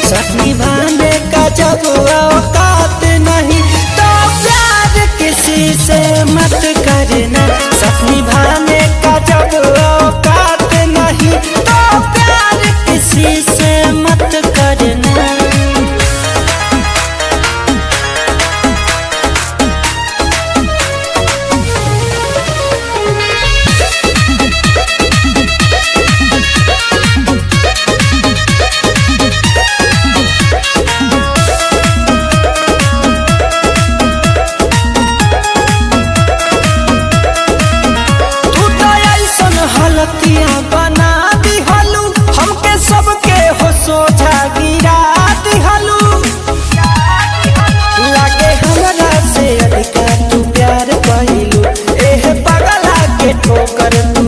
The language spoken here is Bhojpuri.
सच निभाने का जब औकात नहीं तो प्यार किसी से मत करना। सच निभाने का जब औकात नहीं तो प्यार किसी से मत करना। बना दिहलू हमके सबके हो सोझा गिरा दिहलू। लागे हमरा से अधिका तू प्यार कइलू एह पगला के ठोकर तू